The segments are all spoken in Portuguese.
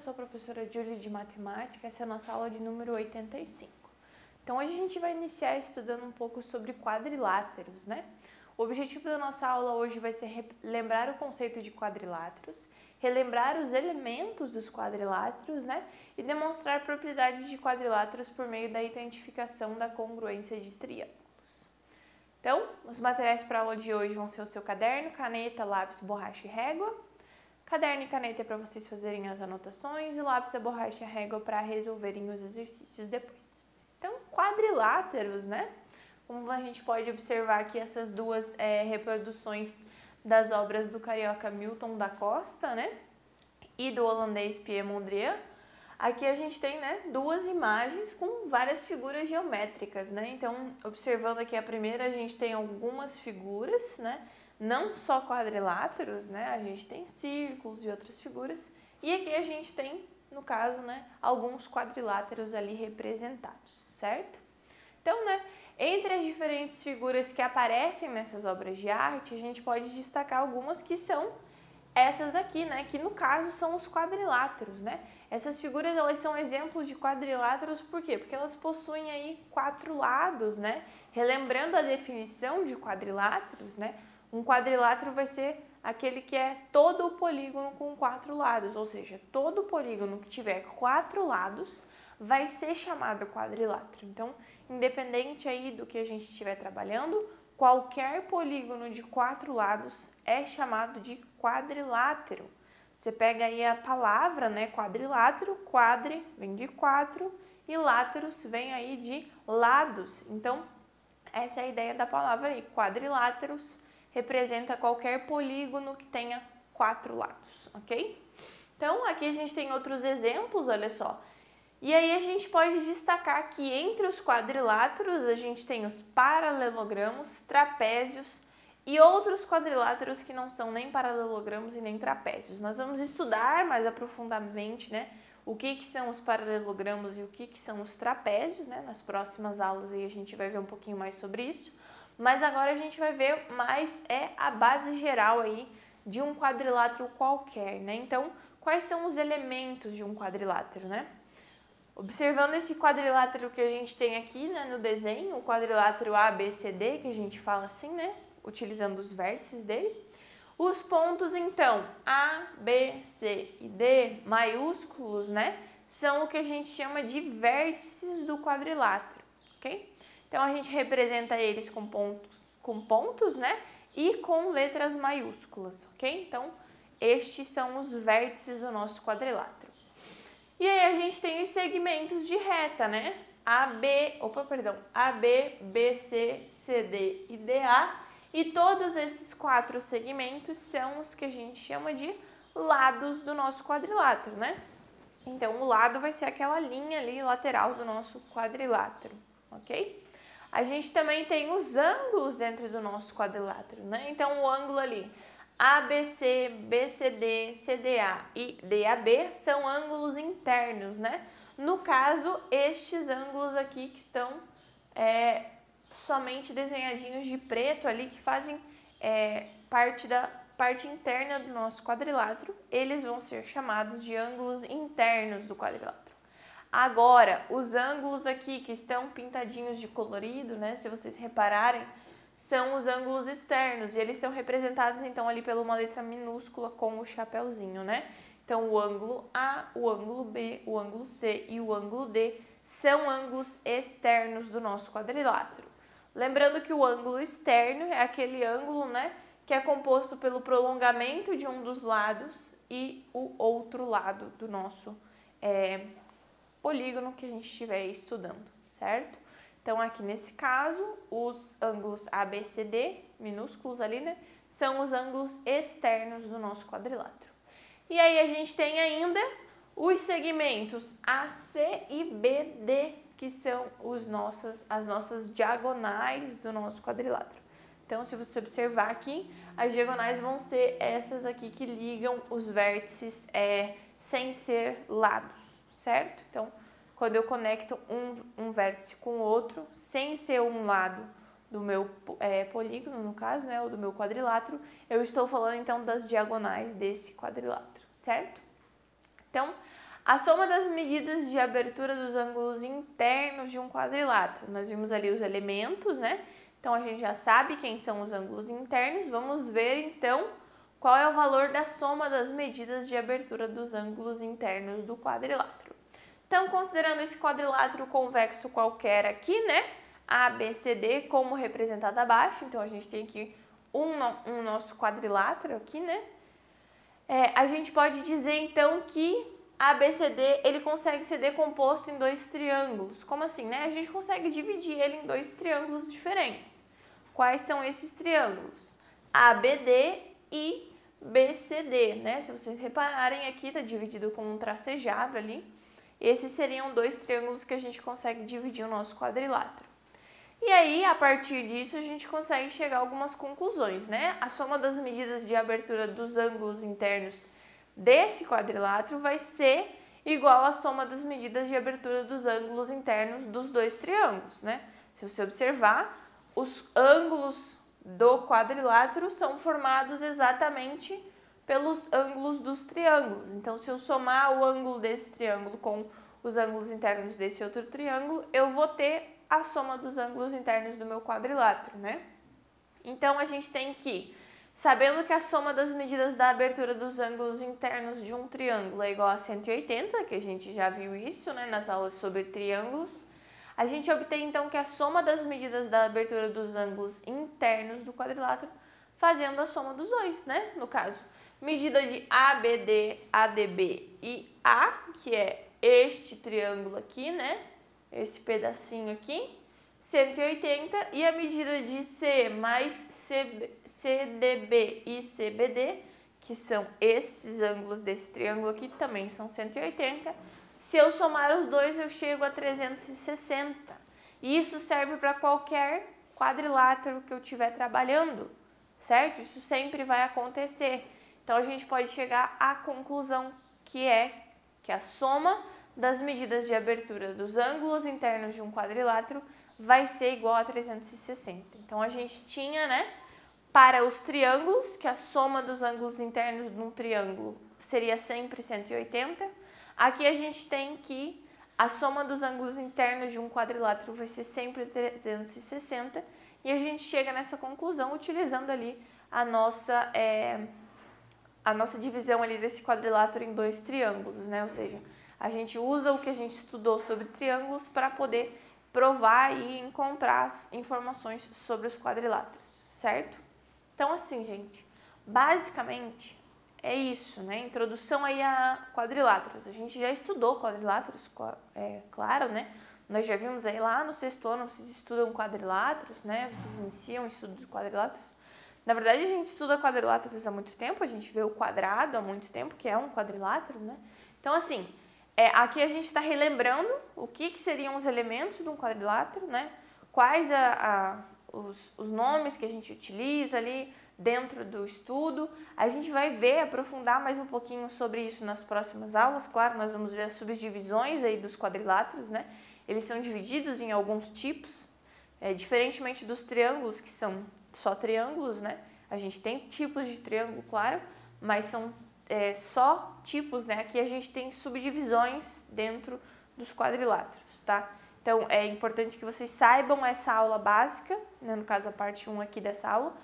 sou a professora Julie de Matemática, essa é a nossa aula de número 85. Então hoje a gente vai iniciar estudando um pouco sobre quadriláteros, né? O objetivo da nossa aula hoje vai ser lembrar o conceito de quadriláteros, relembrar os elementos dos quadriláteros, né? E demonstrar propriedades de quadriláteros por meio da identificação da congruência de triângulos. Então, os materiais para a aula de hoje vão ser o seu caderno, caneta, lápis, borracha e régua. Caderno e caneta é para vocês fazerem as anotações e lápis, a borracha e a régua para resolverem os exercícios depois. Então, quadriláteros, né? Como a gente pode observar aqui essas duas reproduções das obras do carioca Milton da Costa, né? E do holandês Pierre Mondrian. Aqui a gente tem, né, duas imagens com várias figuras geométricas, né? Então, observando aqui a primeira, a gente tem algumas figuras, né? Não só quadriláteros, né? A gente tem círculos e outras figuras. E aqui a gente tem, no caso, né, alguns quadriláteros ali representados, certo? Então, né, entre as diferentes figuras que aparecem nessas obras de arte, a gente pode destacar algumas que são essas aqui, né? Que no caso são os quadriláteros, né? Essas figuras, elas são exemplos de quadriláteros, por quê? Porque elas possuem aí quatro lados, né? Relembrando a definição de quadriláteros, né? Um quadrilátero vai ser aquele que é todo o polígono com quatro lados, ou seja, todo polígono que tiver quatro lados vai ser chamado quadrilátero. Então, independente aí do que a gente estiver trabalhando, qualquer polígono de quatro lados é chamado de quadrilátero. Você pega aí a palavra, né, quadrilátero, quadri vem de quatro e láteros vem aí de lados. Então, essa é a ideia da palavra aí, quadriláteros representa qualquer polígono que tenha quatro lados, ok? Então, aqui a gente tem outros exemplos, olha só. E aí a gente pode destacar que entre os quadriláteros a gente tem os paralelogramos, trapézios e outros quadriláteros que não são nem paralelogramos e nem trapézios. Nós vamos estudar mais aprofundadamente, né, o que são os paralelogramos e o que são os trapézios, né? Nas próximas aulas aí a gente vai ver um pouquinho mais sobre isso. Mas agora a gente vai ver mais a base geral aí de um quadrilátero qualquer, né? Então, quais são os elementos de um quadrilátero, né? Observando esse quadrilátero que a gente tem aqui, né, no desenho, o quadrilátero ABCD, que a gente fala assim, né? Utilizando os vértices dele. Os pontos, então, A, B, C e D, maiúsculos, né? São o que a gente chama de vértices do quadrilátero, ok? Então, a gente representa eles com pontos, né? E com letras maiúsculas, ok? Então, estes são os vértices do nosso quadrilátero. E aí, a gente tem os segmentos de reta, né? AB, BC, CD e DA. E todos esses quatro segmentos são os que a gente chama de lados do nosso quadrilátero, né? Então, o lado vai ser aquela linha ali lateral do nosso quadrilátero, ok? A gente também tem os ângulos dentro do nosso quadrilátero, né? Então, o ângulo ali ABC, BCD, CDA e DAB são ângulos internos, né? No caso, estes ângulos aqui que estão somente desenhadinhos de preto ali, que fazem parte da parte interna do nosso quadrilátero, eles vão ser chamados de ângulos internos do quadrilátero. Agora, os ângulos aqui que estão pintadinhos de colorido, né, se vocês repararem, são os ângulos externos e eles são representados então ali por uma letra minúscula com o chapéuzinho, né? Então, o ângulo A, o ângulo B, o ângulo C e o ângulo D são ângulos externos do nosso quadrilátero. Lembrando que o ângulo externo é aquele ângulo, né, que é composto pelo prolongamento de um dos lados e o outro lado do nosso polígono que a gente estiver estudando, certo? Então, aqui nesse caso, os ângulos ABCD, minúsculos ali, né, são os ângulos externos do nosso quadrilátero. E aí a gente tem ainda os segmentos AC e BD, que são as nossas diagonais do nosso quadrilátero. Então, se você observar aqui, as diagonais vão ser essas aqui que ligam os vértices sem ser lados, certo? Então, quando eu conecto um vértice com o outro, sem ser um lado do meu polígono, no caso, né, ou do meu quadrilátero, eu estou falando então das diagonais desse quadrilátero, certo? Então, A soma das medidas de abertura dos ângulos internos de um quadrilátero. Nós vimos ali os elementos, né? Então, a gente já sabe quem são os ângulos internos. Vamos ver, então, qual é o valor da soma das medidas de abertura dos ângulos internos do quadrilátero. Então, considerando esse quadrilátero convexo qualquer aqui, né? ABCD como representado abaixo. Então, a gente tem aqui um nosso quadrilátero aqui, né? A gente pode dizer, então, que ABCD, ele consegue ser decomposto em dois triângulos. Como assim, né? A gente consegue dividir ele em dois triângulos diferentes. Quais são esses triângulos? ABD e BCD, né? Se vocês repararem aqui, tá dividido com um tracejado ali. Esses seriam dois triângulos que a gente consegue dividir o nosso quadrilátero. E aí, a partir disso, a gente consegue chegar a algumas conclusões, né? A soma das medidas de abertura dos ângulos internos desse quadrilátero vai ser igual à soma das medidas de abertura dos ângulos internos dos dois triângulos, né? Se você observar, os ângulos do quadrilátero são formados exatamente pelos ângulos dos triângulos. Então, se eu somar o ângulo desse triângulo com os ângulos internos desse outro triângulo, eu vou ter a soma dos ângulos internos do meu quadrilátero, né? Então, a gente tem que, sabendo que a soma das medidas da abertura dos ângulos internos de um triângulo é igual a 180, que a gente já viu isso, né, nas aulas sobre triângulos, a gente obtém, então, que a soma das medidas da abertura dos ângulos internos do quadrilátero, fazendo a soma dos dois, né? No caso, medida de ABD, ADB e A, que é este triângulo aqui, né? Esse pedacinho aqui, 180, e a medida de C mais CDB e CBD, que são esses ângulos desse triângulo aqui, também são 180. Se eu somar os dois, eu chego a 360. E isso serve para qualquer quadrilátero que eu estiver trabalhando, certo? Isso sempre vai acontecer. Então, a gente pode chegar à conclusão que a soma das medidas de abertura dos ângulos internos de um quadrilátero vai ser igual a 360. Então, a gente tinha, né, para os triângulos, que a soma dos ângulos internos de um triângulo seria sempre 180. Aqui a gente tem que a soma dos ângulos internos de um quadrilátero vai ser sempre 360. E a gente chega nessa conclusão utilizando ali a nossa divisão ali desse quadrilátero em dois triângulos, né? Ou seja, a gente usa o que a gente estudou sobre triângulos para poder provar e encontrar as informações sobre os quadriláteros, certo? Então, assim, gente, basicamente é isso, né? Introdução aí a quadriláteros. A gente já estudou quadriláteros, claro, né? Nós já vimos aí lá no 6º ano, vocês estudam quadriláteros, né? Vocês iniciam o estudo de quadriláteros. Na verdade, a gente estuda quadriláteros há muito tempo, a gente vê o quadrado há muito tempo, que é um quadrilátero, né? Então, assim, aqui a gente está relembrando o que seriam os elementos de um quadrilátero, né? Quais os nomes que a gente utiliza ali dentro do estudo. A gente vai aprofundar mais um pouquinho sobre isso nas próximas aulas. Claro, nós vamos ver as subdivisões aí dos quadriláteros, né? Eles são divididos em alguns tipos, diferentemente dos triângulos, que são só triângulos, né? A gente tem tipos de triângulo, claro, mas são só tipos, né? Aqui a gente tem subdivisões dentro dos quadriláteros, tá? Então, é importante que vocês saibam essa aula básica, né? No caso, a parte 1 aqui dessa aula.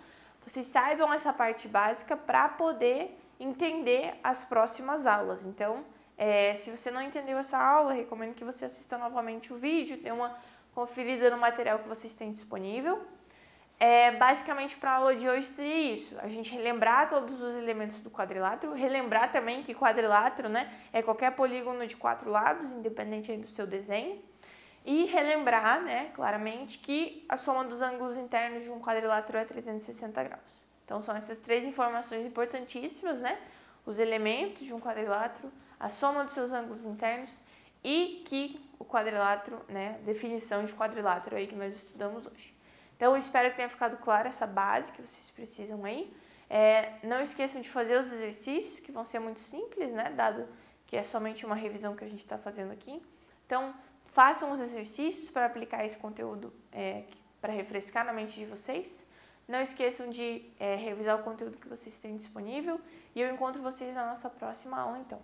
Vocês saibam essa parte básica para poder entender as próximas aulas. Então, se você não entendeu essa aula, recomendo que você assista novamente o vídeo, dê uma conferida no material que vocês têm disponível. Basicamente, para a aula de hoje seria isso. A gente relembrar todos os elementos do quadrilátero, relembrar também que quadrilátero, né, é qualquer polígono de 4 lados, independente aí do seu desenho. E relembrar, né, claramente, que a soma dos ângulos internos de um quadrilátero é 360 graus. Então, são essas 3 informações importantíssimas, né? Os elementos de um quadrilátero, a soma dos seus ângulos internos e que o quadrilátero, né, definição de quadrilátero aí que nós estudamos hoje. Então, eu espero que tenha ficado clara essa base que vocês precisam aí. Não esqueçam de fazer os exercícios, que vão ser muito simples, né? Dado que é somente uma revisão que a gente está fazendo aqui. Então, façam os exercícios para aplicar esse conteúdo, para refrescar na mente de vocês. Não esqueçam de revisar o conteúdo que vocês têm disponível. E eu encontro vocês na nossa próxima aula, então.